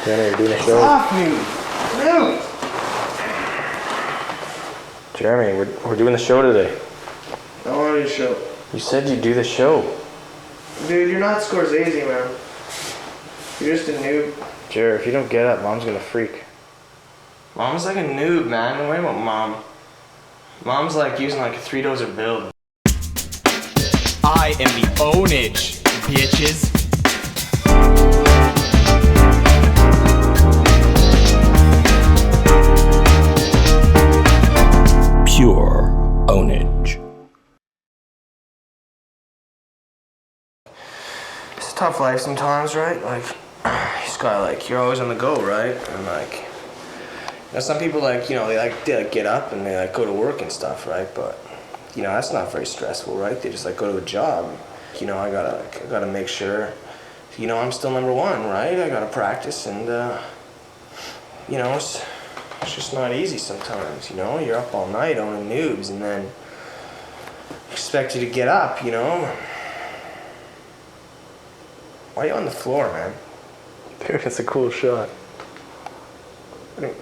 Jeremy, you're doing a show. Off me! No! Jeremy, we're doing the show today. I want to do a show. You said you'd do the show. Dude, you're not Scorsese, man. You're just a noob. Jer, if you don't get up, Mom's gonna freak. Mom's like a noob, man. Don't worry about Mom. Mom's like using like a 3-dozer build. I am the Pwnage, bitches. Pure Pwnage. It's a tough life sometimes, right? Like, you just gotta like, you're always on the go, right? And like, you know, some people like, you know, they like get up and they like go to work and stuff, right? But, you know, that's not very stressful, right? They just like go to a job. You know, I gotta make sure, you know, I'm still number one, right? I gotta practice and, you know, it's just not easy sometimes, you know? You're up all night owning noobs and then expect you to get up, you know? Why are you on the floor, man? Dude, it's a cool shot. I don't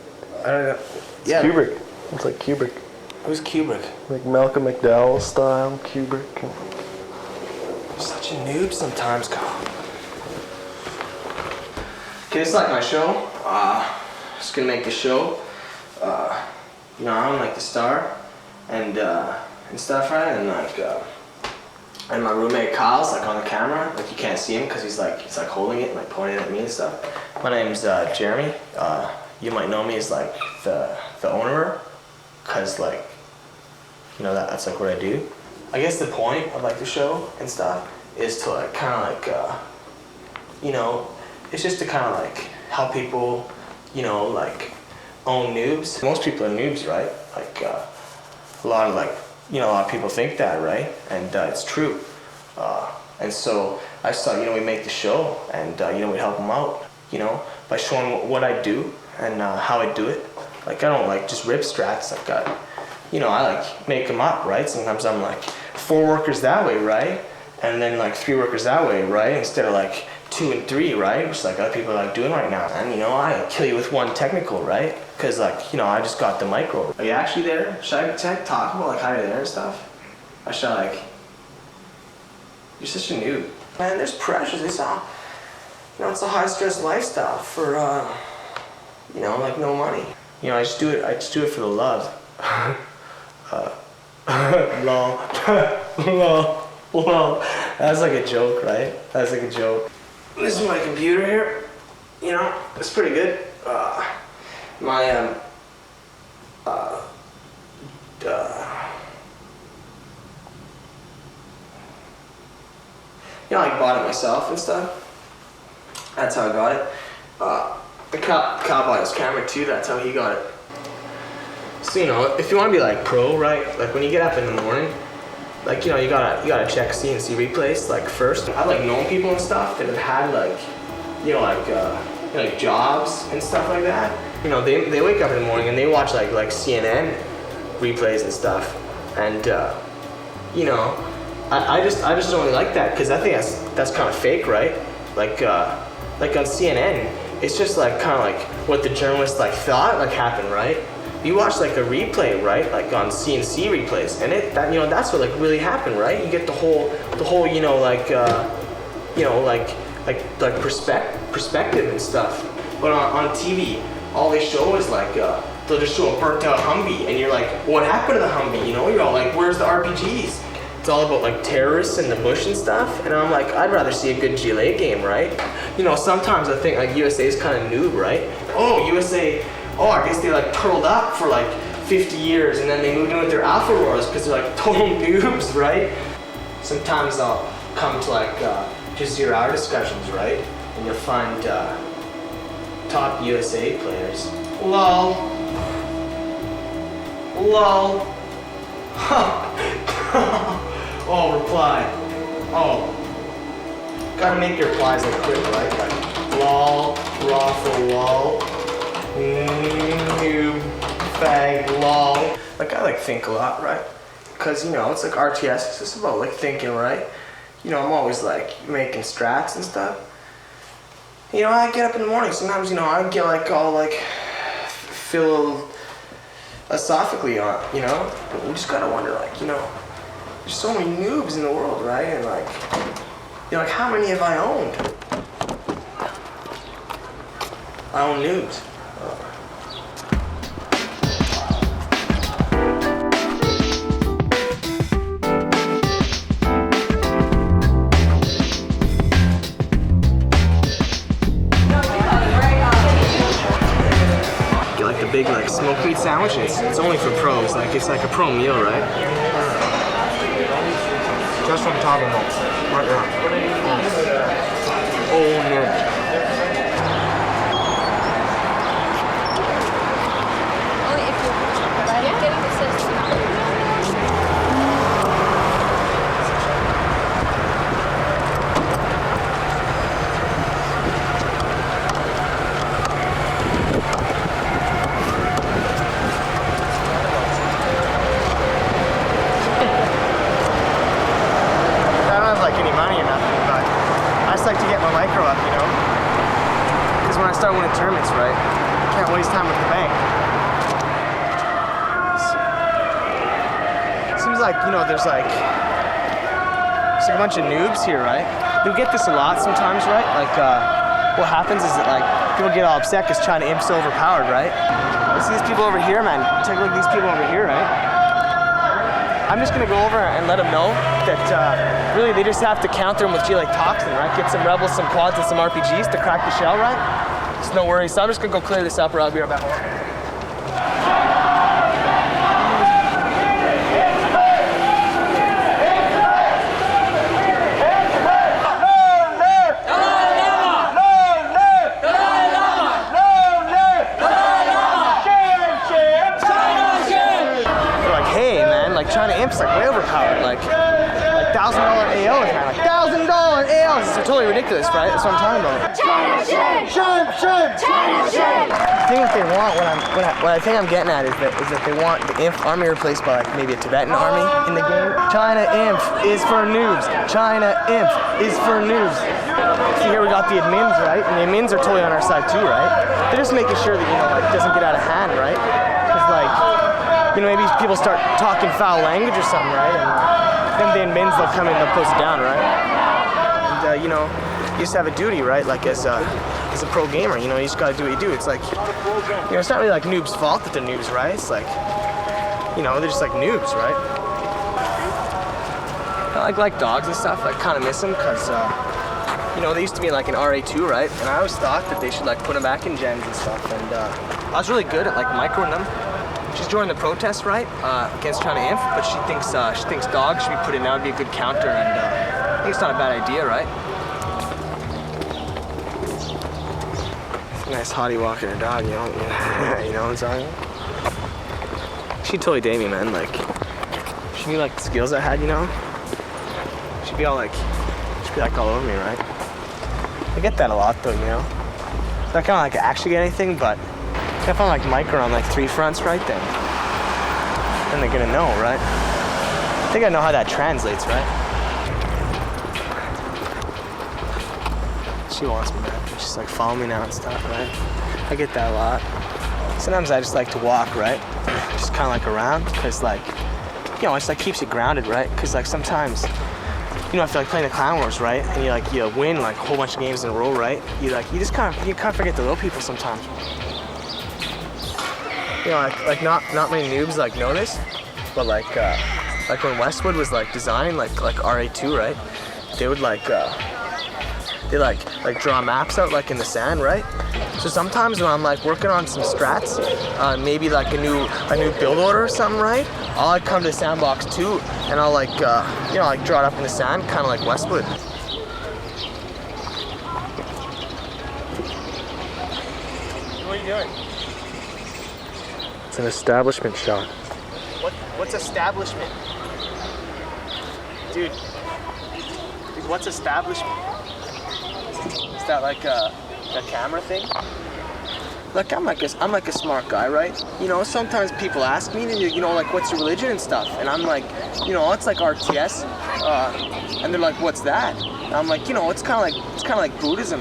know. Yeah. Kubrick. It's like Kubrick. Who's Kubrick? Like Malcolm McDowell style Kubrick. Such a noob sometimes, Carl. Okay, it's like my show. Just gonna make the show. You know, I'm like the star and stuff, right? And like, and my roommate Kyle's like on the camera. Like you can't see him because he's like holding it and like pointing at me and stuff. My name's Jeremy. You might know me as like the owner, cause like, you know, that's like what I do. I guess the point of like the show and stuff is to like kind of like, you know, it's just to kind of like help people, you know, like own noobs. Most people are noobs, right? Like a lot of like, you know, a lot of people think that, right? And it's true. And so I just thought, you know, we make the show and, you know, we help them out, you know, by showing what I do and how I do it. Like I don't like just rip strats. I've got, you know, I like make them up, right? Sometimes I'm like 4 workers that way, right? And then like 3 workers that way, right? Instead of like 2 and 3, right? Which like other people are like doing right now. And you know, I kill you with 1 technical, right? Cause like, you know, I just got the micro. Are you actually there? Should I talk about like how you're there and stuff? I should like, you're such a noob. Man, there's pressures. It's all, you know, it's a high stress lifestyle for, you know, like no money. You know, I just do it for the love. Lol. Lol. Lol. That's like a joke, right? That's like a joke. This is my computer here. You know, it's pretty good. My, you know, I bought it myself and stuff. That's how I got it. The Kyle bought his camera too, that's how he got it. So, you know, if you want to be like pro, right? Like when you get up in the morning, like, you know, you gotta check CNC replays like first. I've like known people and stuff that have had like, you know, like jobs and stuff like that. You know, they wake up in the morning and they watch like CNN replays and stuff. And you know, I just don't really like that because I think that's kind of fake, right? Like on CNN, it's just like kind of like what the journalists like thought like happened, right? You watch like a replay, right? Like on CNC replays, and that, you know, that's what like really happened, right? You get the whole, you know, like, you know, like perspective and stuff. But on TV, all they show is like, they'll just show a burnt out Humvee, and you're like, what happened to the Humvee? You know, you're all like, where's the RPGs? It's all about like terrorists in the bush and stuff, and I'm like, I'd rather see a good GLA game, right? You know, sometimes I think like USA is kind of noob, right? Oh, USA. Oh, I guess they like turtled up for like 50 years and then they moved in with their Alpha Roars because they're like total noobs, right? Sometimes I'll come to like just 0-hour discussions, right? And you'll find top USA players. Lol. Lol. Oh, reply. Oh. Gotta make your replies like quick, right? Like lol, raw lol. Noob, fag, lol. Like I like think a lot, right? Cause you know, it's like RTS, it's just about like thinking, right? You know, I'm always like making strats and stuff. You know, I get up in the morning. Sometimes, you know, I get like all like philosophically on, you know. But you just gotta wonder, like, you know, there's so many noobs in the world, right? And like, you know, like how many have I owned? I own noobs. Big like smoked meat sandwich. It's only for pros. Like it's like a pro meal, right? Just from Taco Bell, right now. Oh no. Only if you're getting the system. Start winning tournaments, right? Can't waste time with the bank. Seems like, you know, there's like a bunch of noobs here, right? We get this a lot sometimes, right? Like, what happens is that like people get all upset because China Imp's so overpowered, right? You see these people over here, man. Take a look at these people over here, right? I'm just gonna go over and let them know that really they just have to counter them with G-like toxin, right? Get some rebels, some quads, and some RPGs to crack the shell, right? It's no worries. So I'm just gonna go clear this up, or I'll be right back. They're like, hey man, like China Imp's like way overpowered, like $1,000 AOs, man, like $1,000 AOs. It's totally ridiculous, right? That's what I'm talking about. The thing that they want, what I think I'm getting at is that they want the Imp army replaced by like maybe a Tibetan army in the game. China Imp is for noobs. China Imp is for noobs. See here we got the admins, right? And the admins are totally on our side too, right? They're just making sure that, you know, like it doesn't get out of hand, right? Because like, you know, maybe people start talking foul language or something, right? And then the admins, they'll come in and they'll close it down, right? And you know, you just have a duty, right? Like as a pro gamer, you know, you just gotta do what you do. It's like, you know, it's not really like noobs' fault that they're noobs, right? It's like, you know, they're just like noobs, right? I like dogs and stuff. I kind of miss them because, you know, they used to be in like an RA2, right? And I always thought that they should like put them back in gens and stuff. And I was really good at like microing them. She's joined the protest, right, against China Inf, but she thinks dogs should be put in. That would be a good counter, and I think it's not a bad idea, right? Nice hottie walking her dog, you know, you know what I'm saying? She'd totally date me, man. Like, she knew like the skills I had, you know. She'd be like all over me, right? I get that a lot, though, you know. So I kind of like actually get anything, but if I'm like micro on like 3 fronts, right, then they're gonna know, right? I think I know how that translates, right? She wants me back. She's like following me now and stuff, right? I get that a lot. Sometimes I just like to walk, right? Just kind of like around, because like, you know, it's like keeps you grounded, right? Because like sometimes, you know, I feel like playing the Clan Wars, right? And you win like a whole bunch of games in a row, right? You just kind of forget the little people sometimes. You know, like not many noobs like know this, but like when Westwood was like designing like RA2, right? They would like they draw maps out like in the sand, right? So sometimes when I'm like working on some strats, maybe like a new build order or something, right? I'll like come to the sandbox too, and I'll like you know, like draw it up in the sand, kind of like Westwood. What are you doing? It's an establishment shot. What's establishment? Dude, what's establishment? Is that like a camera thing? Look, I'm like a smart guy, right? You know, sometimes people ask me, you know, like, what's your religion and stuff? And I'm like, you know, it's like RTS. And they're like, what's that? And I'm like, you know, it's kind of like Buddhism.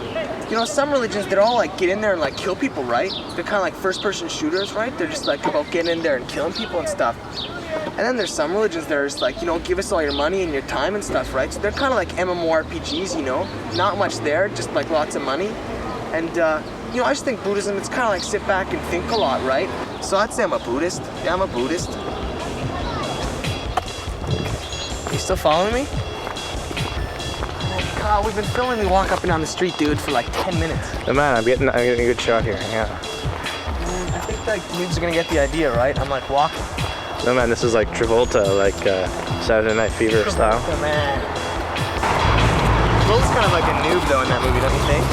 you know, some religions, they're all like get in there and like kill people, right? They're kind of like first-person shooters, right? They're just like about getting in there and killing people and stuff. And then there's some religions that are just like, you know, give us all your money and your time and stuff, right? So they're kind of like MMORPGs, you know? Not much there, just like lots of money. And, you know, I just think Buddhism, it's kind of like sit back and think a lot, right? So I'd say I'm a Buddhist. Yeah, I'm a Buddhist. You still following me? Oh, God, we've been filming me walk up and down the street, dude, for like 10 minutes. No, man, I'm getting a good shot here. Yeah. I think like dudes are gonna get the idea, right? I'm like walking. No, man, this is like Travolta, like Saturday Night Fever style. Oh, man. Travolta's kind of like a noob though in that movie, don't you think?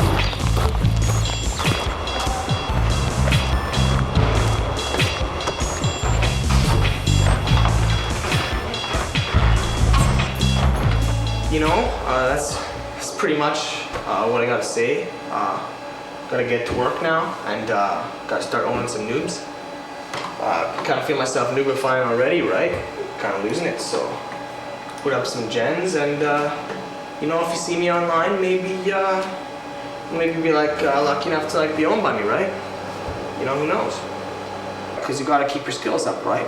You know, that's pretty much what I gotta say. Gotta get to work now and gotta start owning some noobs. Kind of feel myself noobifying already, right? Kind of losing it, so put up some gens and you know, if you see me online, maybe be like lucky enough to like be owned by me, right? You know, who knows? Because you gotta keep your skills up, right?